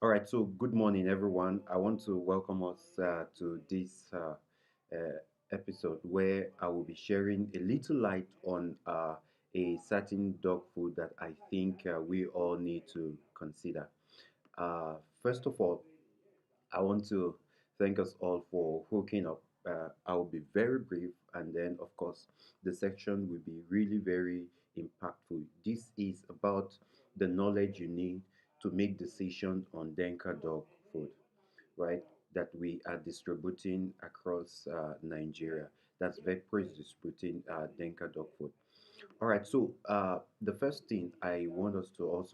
All right, so good morning, everyone. I want to welcome us to this episode where I will be sharing a little light on a certain dog food that I think we all need to consider. First of all, I want to thank us all for hooking up. I will be very brief, and then, of course, the section will be really very impactful. This is about the knowledge you need to make decisions on Denka Dog Food, right? That we are distributing across Nigeria. That's Vepro is distributing Denka Dog Food. All right, so the first thing I want us to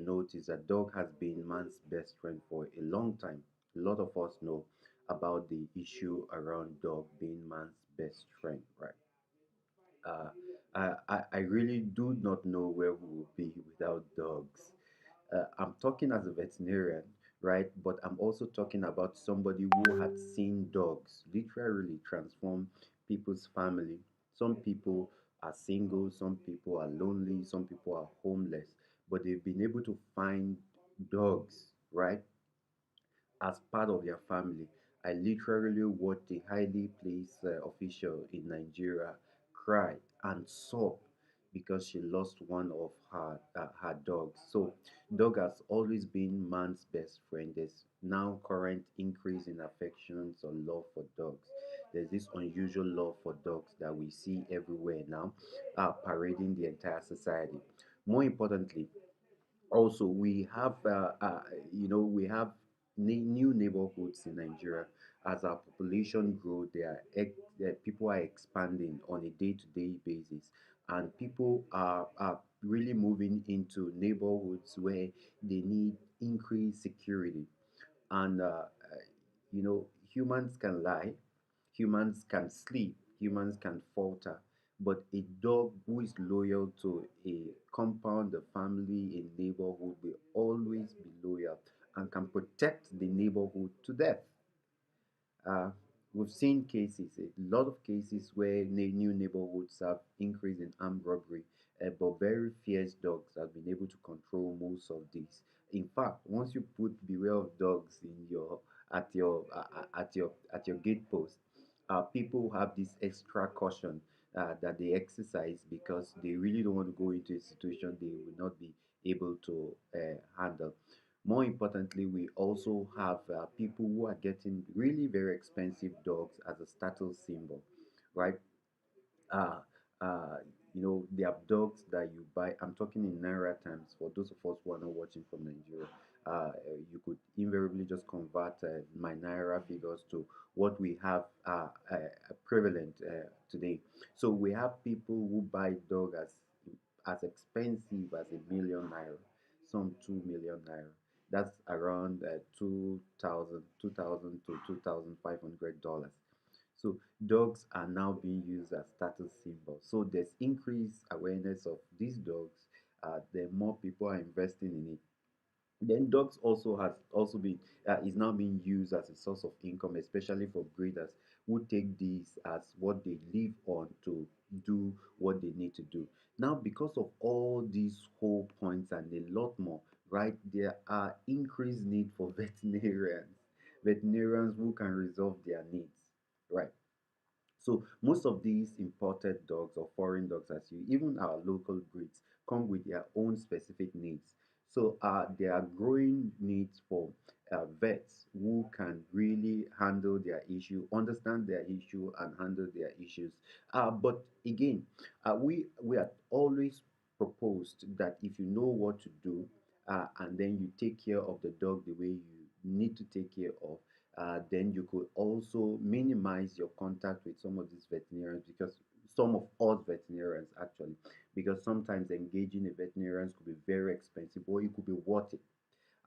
note is that dog has been man's best friend for a long time. A lot of us know about the issue around dog being man's best friend, right? Uh, I really do not know where we would be without dogs. I'm talking as a veterinarian, right? But I'm also talking about somebody who had seen dogs literally transform people's family. Some people are single, some people are lonely, some people are homeless, but they've been able to find dogs, right, as part of their family. I literally watched a highly placed official in Nigeria cry and sob because she lost one of her dogs. So, dog has always been man's best friend. There's now current increase in affections or love for dogs. There's this unusual love for dogs that we see everywhere now, parading the entire society. More importantly, also we have we have new neighborhoods in Nigeria. As our population grow, people are expanding on a day-to-day basis, and people are really moving into neighborhoods where they need increased security. And humans can lie, humans can sleep, humans can falter, but a dog who is loyal to a compound, a family, a neighborhood will always be loyal and can protect the neighborhood to death. Uh, we've seen cases, a lot of cases where new neighborhoods have increased in armed robbery, but very fierce dogs have been able to control most of these. In fact, once you put beware of dogs in your at your gate post, people have this extra caution that they exercise because they really don't want to go into a situation they will not be able to handle. More importantly, we also have people who are getting really very expensive dogs as a status symbol, right? Uh, uh, they are dogs that you buy. I'm talking in naira terms for those of us who are not watching from Nigeria. You could invariably just convert my naira figures to what we have prevalent today. So we have people who buy dog as expensive as a million naira, some 2 million naira. That's around 2,000 to $2,500. So dogs are now being used as status symbols. So there's increased awareness of these dogs. The more people are investing in it, then dogs also been is now being used as a source of income, especially for breeders who take these as what they live on to do what they need to do. Now, because of all these whole points and a lot more, right? There are increased need for veterinarians who can resolve their needs, right? So most of these imported dogs or foreign dogs, as you even our local breeds, come with their own specific needs. So there are growing needs for vets who can really handle their issue, understand their issue, and handle their issues. But again, we are always proposed that if you know what to do, and then you take care of the dog the way you need to take care of, then you could also minimize your contact with some of these veterinarians, because some of us veterinarians actually, because sometimes engaging a veterinarian could be very expensive or it could be worth it.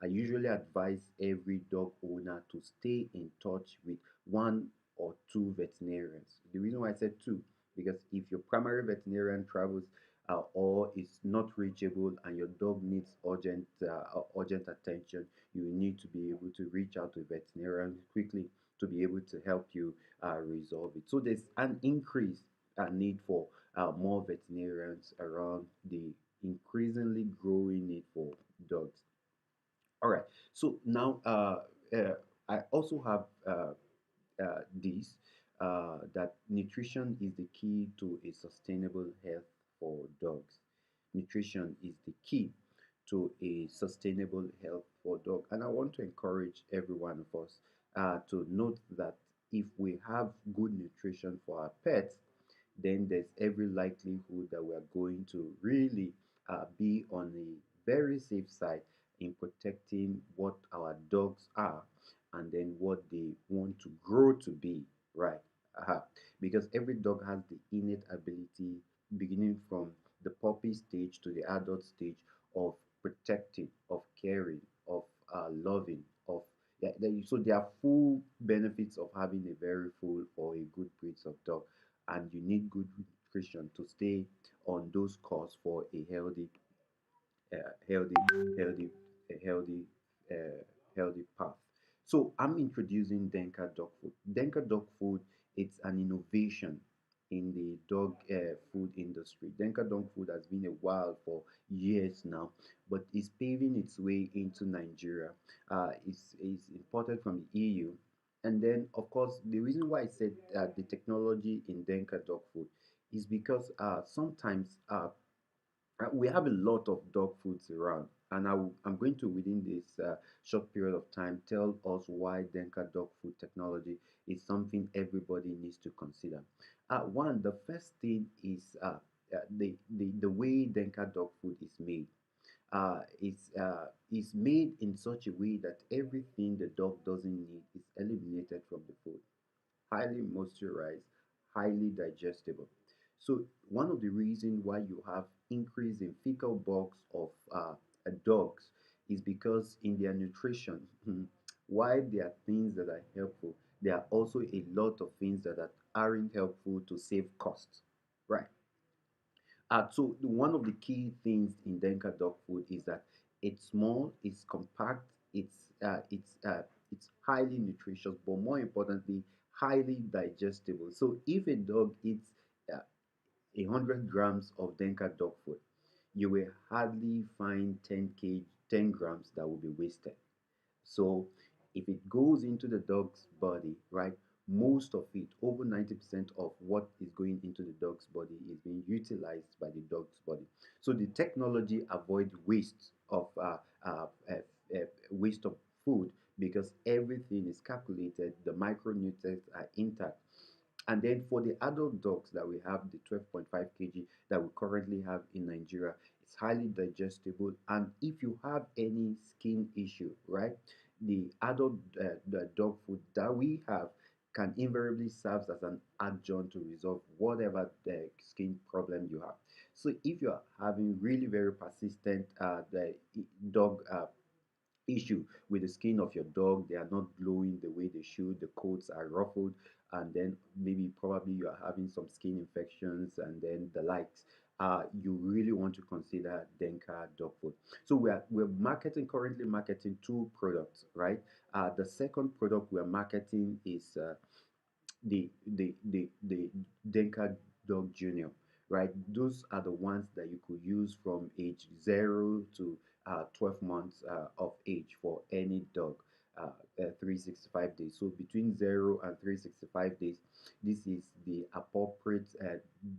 I usually advise every dog owner to stay in touch with one or two veterinarians. The reason why I said two, because if your primary veterinarian travels or is not reachable and your dog needs urgent attention, you need to be able to reach out to a veterinarian quickly to be able to help you resolve it. So there's an increased need for more veterinarians around the increasingly growing need for dogs. All So now I also have this that nutrition is the key to a sustainable health for dogs. Nutrition is the key to a sustainable health for dog. And I want to encourage every one of us to note that if we have good nutrition for our pets, then there's every likelihood that we are going to really be on a very safe side in protecting what our dogs are and then what they want to grow to be, right? uh Because every dog has the innate ability, beginning from the puppy stage to the adult stage, of protecting, of caring, of loving, of yeah, so there are full benefits of having a very full or a good breeds of dog, and you need good nutrition to stay on those course for a healthy, healthy, healthy, uh, healthy path. So I'm introducing Denka Dog Food. Denka Dog Food, it's an innovation in the dog food industry. Denka Dog Food has been a while for years now, but it's paving its way into Nigeria. It's imported from the EU. And then, of course, the reason why I said the technology in Denka Dog Food is because sometimes we have a lot of dog foods around, and I'm going to, within this short period of time, tell us why Denka dog food technology is something everybody needs to consider. One, the first thing is the way Denka dog food is made. Is made in such a way that everything the dog doesn't need is eliminated from the food. Highly moisturized, highly digestible. So one of the reasons why you have increase in fecal bulks of dogs is because in their nutrition, while there are things that are helpful, there are also a lot of things that aren't helpful to save costs, right? So one of the key things in Denka dog food is that it's small, it's compact, it's highly nutritious, but more importantly, highly digestible. So if a dog eats 100 grams of Denka dog food, you will hardly find 10 grams that will be wasted. So if it goes into the dog's body, right, most of it, over 90% of what is going into the dog's body is being utilized by the dog's body. So the technology avoids waste of food because everything is calculated, the micronutrients are intact. And then for the adult dogs that we have, the 12.5 kg that we currently have in Nigeria, it's highly digestible. And if you have any skin issue, right, the adult the dog food that we have can invariably serve as an adjunct to resolve whatever the skin problem you have. So if you are having really very persistent the dog issue with the skin of your dog, they are not glowing the way they should, the coats are ruffled, and then maybe probably you are having some skin infections and then the likes, you really want to consider Denka dog food. So we're marketing, currently marketing two products, right? The second product we're marketing is the Denka Dog Junior, right? Those are the ones that you could use from age 0 to 12 months of age for any dog. 365 days. So between 0 and 365 days, this is the appropriate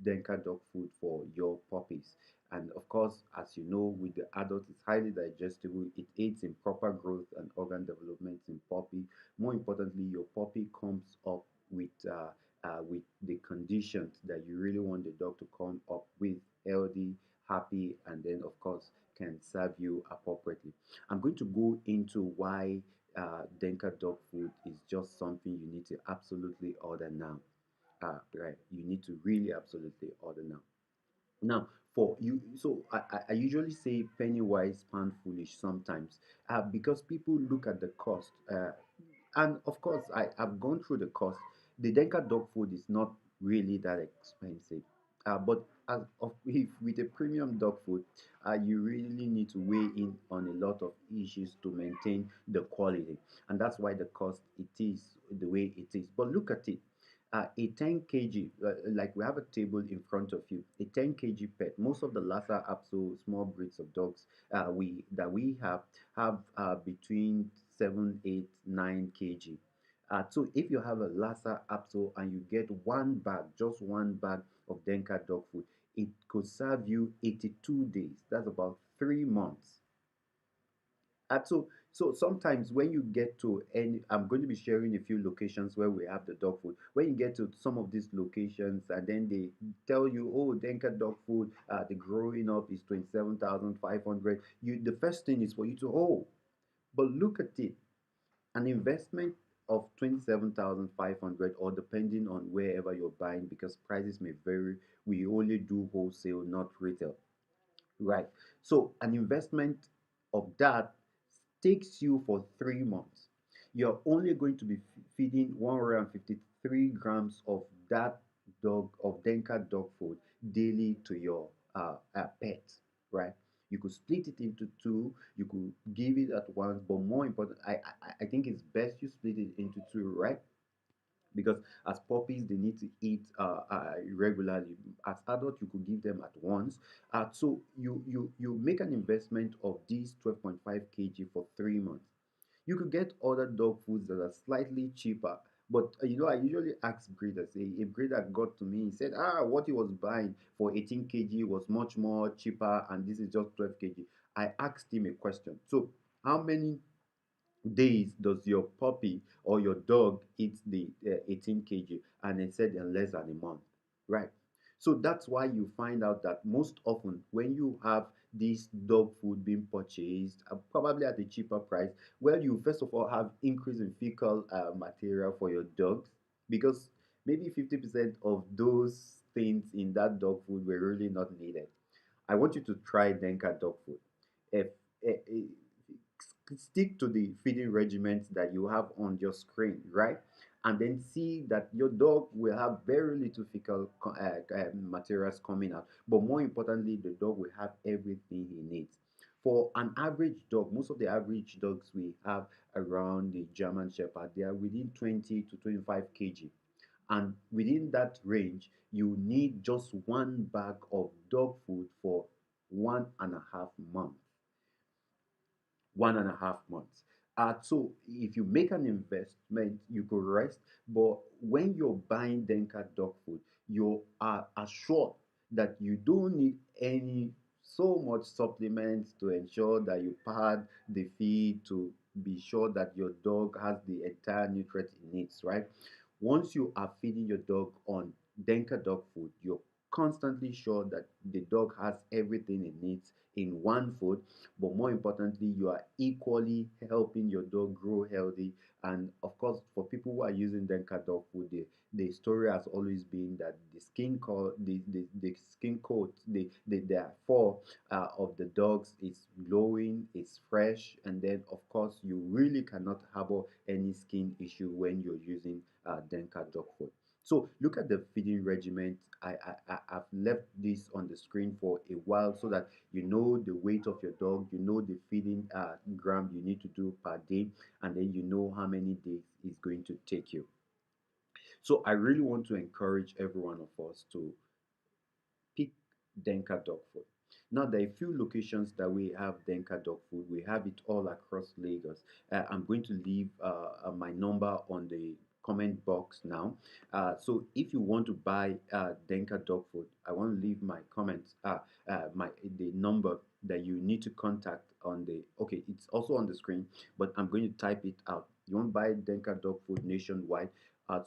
Denka dog food for your puppies. And of course, as you know, with the adult, it's highly digestible. It aids in proper growth and organ development in puppy. More importantly, your puppy comes up with the conditions that you really want the dog to come up with, healthy, happy, and then of course can serve you appropriately. I'm going to go into why Denka dog food is just something you need to absolutely order now. Right, you need to really absolutely order now. Now, for you, so I usually say penny wise, pound foolish sometimes, because people look at the cost. And of course, I've gone through the cost. The Denka dog food is not really that expensive. But as of if with a premium dog food, you really need to weigh in on a lot of issues to maintain the quality, and that's why the cost it is the way it is. But look at it. A 10 kg, like we have a table in front of you, a 10 kg pet. Most of the Lhasa Apso small breeds of dogs we have between 7, 8, 9 kg. So if you have a Lhasa Apso and you get one bag, just one bag of Denka dog food, it could serve you 82 days. That's about 3 months. So sometimes when you get to any, I'm going to be sharing a few locations where we have the dog food. When you get to some of these locations and then they tell you, oh, Denka dog food, the growing up is 27,500. The first thing is for you to, oh, but look at it, an investment of 27,500, or depending on wherever you're buying, because prices may vary. We only do wholesale, not retail. Right. So an investment of that takes you for 3 months. You're only going to be feeding 153 grams of that of Denka dog food daily to your pet, right? You could split it into two. You could give it at once, but more important, I think it's best you split it into two, right? Because as puppies they need to eat regularly. As adults you could give them at once. So you make an investment of these 12.5 kg for 3 months. You could get other dog foods that are slightly cheaper, but I usually ask breeders. A breeder got to me, he said what he was buying for 18 kg was much more cheaper, and this is just 12 kg. I asked him a question. So how many days does your puppy or your dog eat the 18 kg? And they said in less than a month, right? So that's why you find out that most often when you have this dog food being purchased, probably at a cheaper price, well, you first of all have increase in fecal material for your dogs, because maybe 50% of those things in that dog food were really not needed. I want you to try Denka dog food. If, if, stick to the feeding regimens that you have on your screen, right? And then see that your dog will have very little fecal materials coming out. But more importantly, the dog will have everything he needs. For an average dog, most of the average dogs we have around the German Shepherd, they are within 20 to 25 kg. And within that range, you need just one bag of dog food for 1.5 months. 1.5 months. So if you make an investment, you could rest. But when you're buying Denka dog food, you are assured that you don't need any so much supplements to ensure that you pad the feed to be sure that your dog has the entire nutrient it needs, right? Once you are feeding your dog on Denka dog food, you're constantly sure that the dog has everything it needs in one food. But more importantly, you are equally helping your dog grow healthy. And of course, for people who are using Denka dog food, the story has always been that the skin coat, the fur of the dogs is glowing, it's fresh, and then of course you really cannot harbor any skin issue when you're using Denka dog food. So look at the feeding regimen. I've left this on the screen for a while so that you know the weight of your dog, you know the feeding gram you need to do per day, and then you know how many days it's going to take you. So I really want to encourage every one of us to pick Denka dog food. Now, there are a few locations that we have Denka dog food. We have it all across Lagos. I'm going to leave my number on the comment box now. So if you want to buy Denka dog food, I want to leave my comments, my the number that you need to contact on the. Okay, it's also on the screen, but I'm going to type it out. You want to buy Denka dog food nationwide?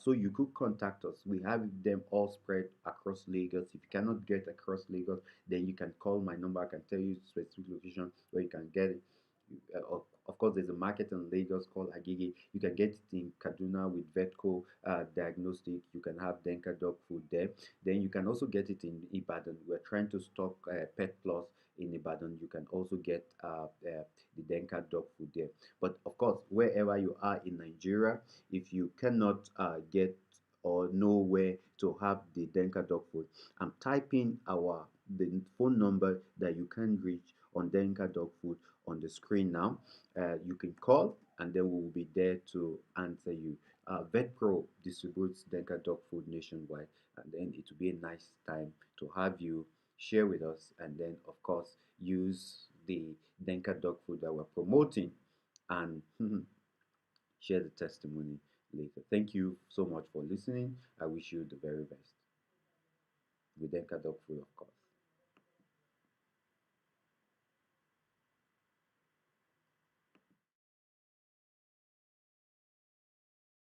So you could contact us. We have them all spread across Lagos. If you cannot get across Lagos, then you can call my number. I can tell you specific location where you can get it. Of course, there's a market in Lagos called Agege. You can get it in Kaduna with Vetco Diagnostic. You can have Denka dog food there. Then you can also get it in Ibadan. We're trying to stock Pet Plus in Ibadan. You can also get the Denka dog food there. But of course, wherever you are in Nigeria, if you cannot get or know where to have the Denka dog food, I'm typing the phone number that you can reach on Denka dog food on the screen now. You can call and then we will be there to answer you. VetPro distributes Denka Dog Food nationwide, and then it will be a nice time to have you share with us, and then of course use the Denka Dog Food that we're promoting, and share the testimony later. Thank you so much for listening. I wish you the very best with Denka Dog Food, of course.